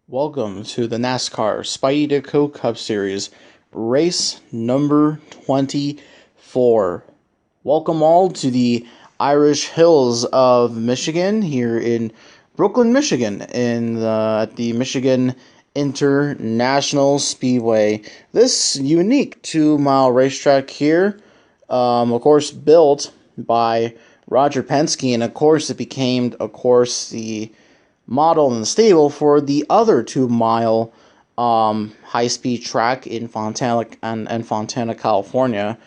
Welcome to the NASCAR Spideyditko Cup Series, race number 24. Welcome all to the Irish Hills of Michigan, here in Brooklyn, Michigan, at the Michigan International Speedway. This unique 2-mile racetrack here, of course, built by Roger Penske, and of course, it became, the model in the stable for the other 2-mile high-speed track in Fontana, California.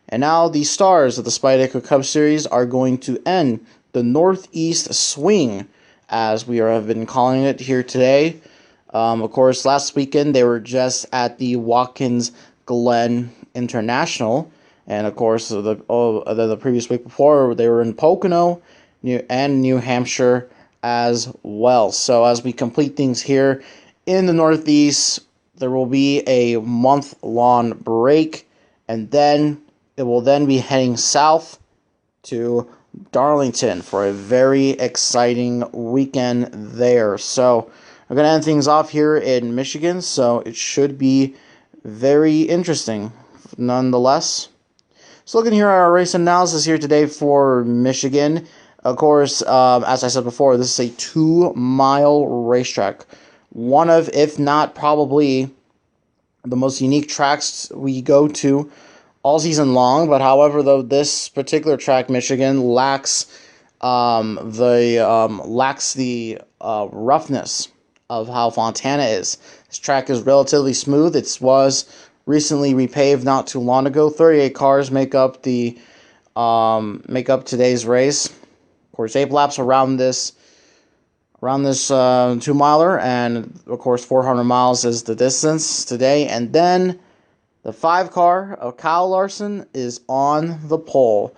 And now the stars of the Spideyditko Cup Series are going to end the Northeast Swing, as we have been calling it here today. Of course, last weekend they were just at the Watkins Glen International, and of course the previous week before they were in Pocono, New Hampshire as well. So as we complete things here in the Northeast, there will be a month-long break, and then it will then be heading south to Darlington for a very exciting weekend there. So I'm going to end things off here in Michigan, so it should be very interesting nonetheless. So looking here at our race analysis here today for Michigan. Of course, as I said before, this is a 2-mile racetrack. One of, if not probably, the most unique tracks we go to all season long. But however, though, this particular track, Michigan, lacks the roughness of how Fontana is. This track is relatively smooth. It was recently repaved not too long ago. 38 cars make up today's race. Of course, 8 laps around this 2-miler, and of course 400 miles is the distance today. And then the 5 car of Kyle Larson is on the pole.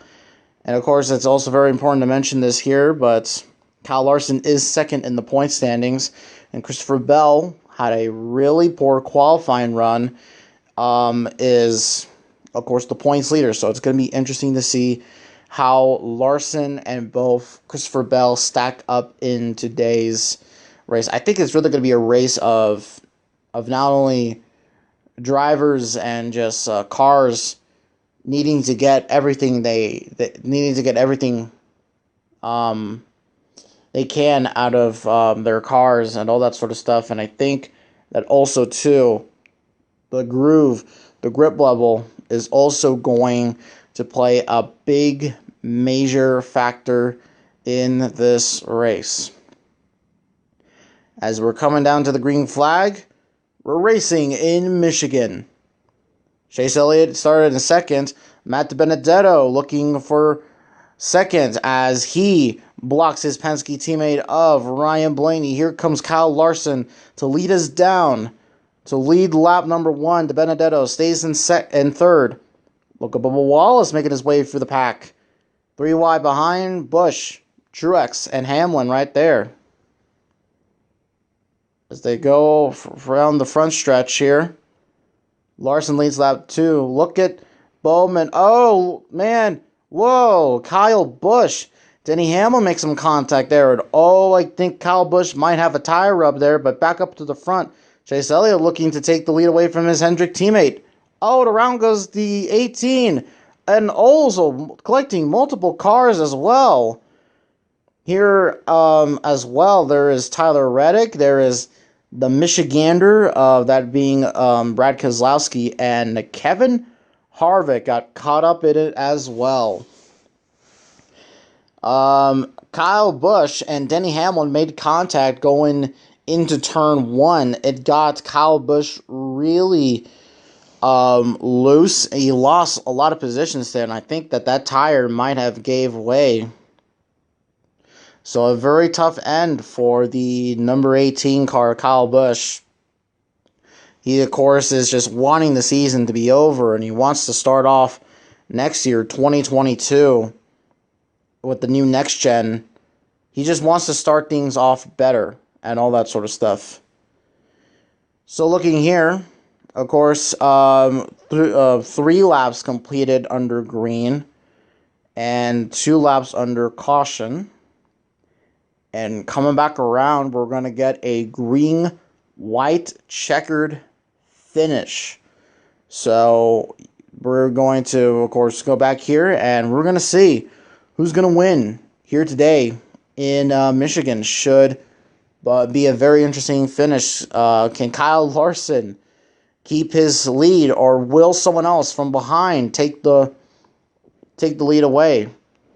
And of course, it's also very important to mention this here, but Kyle Larson is second in the point standings, and Christopher Bell had a really poor qualifying run, is of course the points leader. So it's going to be interesting to see how Larson and both Christopher Bell stack up in today's race. I think it's really going to be a race of not only drivers and just cars needing to get everything they can out of their cars and all that sort of stuff. And I think that also too, the grip level is also going to play a big major factor in this race. As we're coming down to the green flag, we're racing in Michigan. Chase Elliott started in second. Matt DiBenedetto looking for second as he blocks his Penske teammate of Ryan Blaney. Here comes Kyle Larson to lead us down. To lead lap number 1, DiBenedetto stays in third. Look at Bubba Wallace making his way through the pack. 3 wide behind Busch, Truex, and Hamlin right there. As they go around the front stretch here. Larson leads lap 2. Look at Bowman. Oh, man. Whoa. Kyle Busch. Denny Hamlin makes some contact there. And I think Kyle Busch might have a tire rub there, but back up to the front. Chase Elliott looking to take the lead away from his Hendrick teammate. Oh, and around goes the 18. And also collecting multiple cars as well. Here as well, there is Tyler Reddick. There is the Michigander, that being Brad Keselowski. And Kevin Harvick got caught up in it as well. Kyle Busch and Denny Hamlin made contact going into turn 1. It got Kyle Busch really loose. He lost a lot of positions there, and I think that tire might have gave way. So a very tough end for the number 18 car, Kyle Busch. He, of course, is just wanting the season to be over, and he wants to start off next year, 2022, with the new next gen. He just wants to start things off better and all that sort of stuff. So looking here, of course, 3 laps completed under green and 2 laps under caution. And coming back around, we're going to get a green white checkered finish. So we're going to, of course, go back here, and we're going to see who's going to win here today in Michigan. Should be a very interesting finish. Can Kyle Larson keep his lead, or will someone else from behind take the lead away?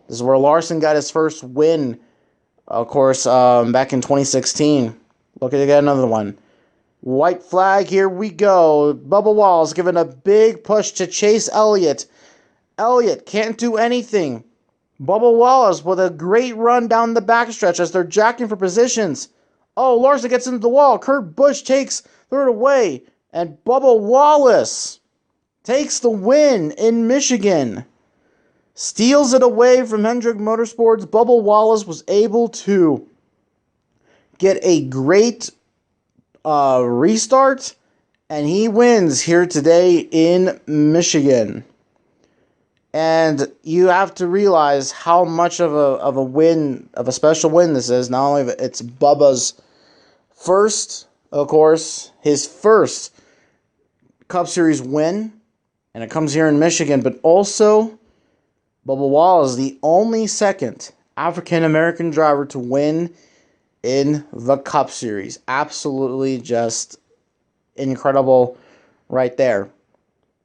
This is where Larson got his first win, of course, back in 2016. Looking to get another one. White flag, here we go. Bubba Wallace giving a big push to Chase Elliott. Elliott can't do anything. Bubba Wallace with a great run down the backstretch as they're jacking for positions. Oh, Larson gets into the wall. Kurt Busch takes third away. And Bubba Wallace takes the win in Michigan. Steals it away from Hendrick Motorsports. Bubba Wallace was able to get a great restart, and he wins here today in Michigan. And you have to realize how much of a win, of a special win this is. Not only it's Bubba's first, of course, his first Cup Series win, and it comes here in Michigan, but also Bubba Wallace is the only second African-American driver to win in the Cup Series. Absolutely just incredible right there.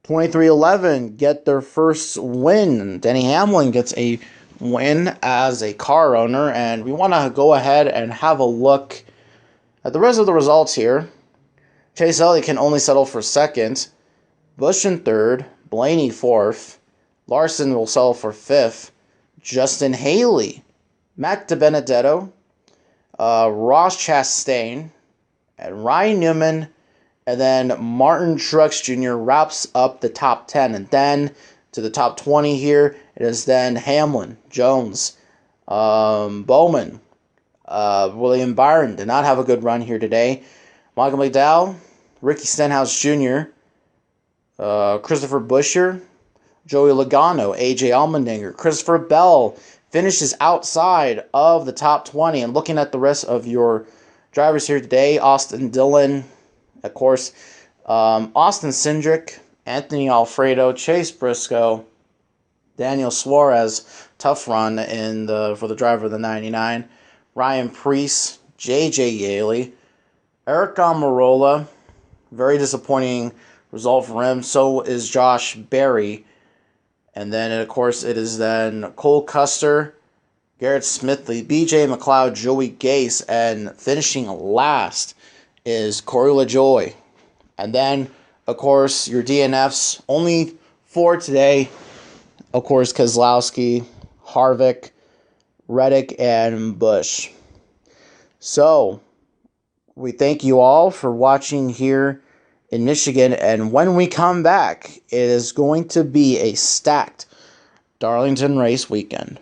2311 get their first win. Denny Hamlin gets a win as a car owner, and we want to go ahead and have a look at the rest of the results here. Chase Elliott can only settle for second. Busch in third. Blaney fourth. Larson will settle for fifth. Justin Haley, Matt DiBenedetto, Ross Chastain, and Ryan Newman, and then Martin Truex Jr. wraps up the top 10. And then to the top 20 here, it is then Hamlin, Jones, Bowman, William Byron did not have a good run here today. Michael McDowell, Ricky Stenhouse Jr., Christopher Buescher, Joey Logano, AJ Allmendinger, Christopher Bell finishes outside of the top 20. And looking at the rest of your drivers here today, Austin Dillon, of course, Austin Cindric, Anthony Alfredo, Chase Briscoe, Daniel Suarez, tough run for the driver of the 99, Ryan Preece, J.J. Yaley, Eric Almirola, very disappointing result for him. So is Josh Berry. And then, of course, it is then Cole Custer, Garrett Smithley, B.J. McLeod, Joey Gase, and finishing last is Corey LaJoie. And then, of course, your DNFs, only 4 today. Of course, Keselowski, Harvick, Reddick, and Busch. So, we thank you all for watching here in Michigan, and when we come back, it is going to be a stacked Darlington race weekend.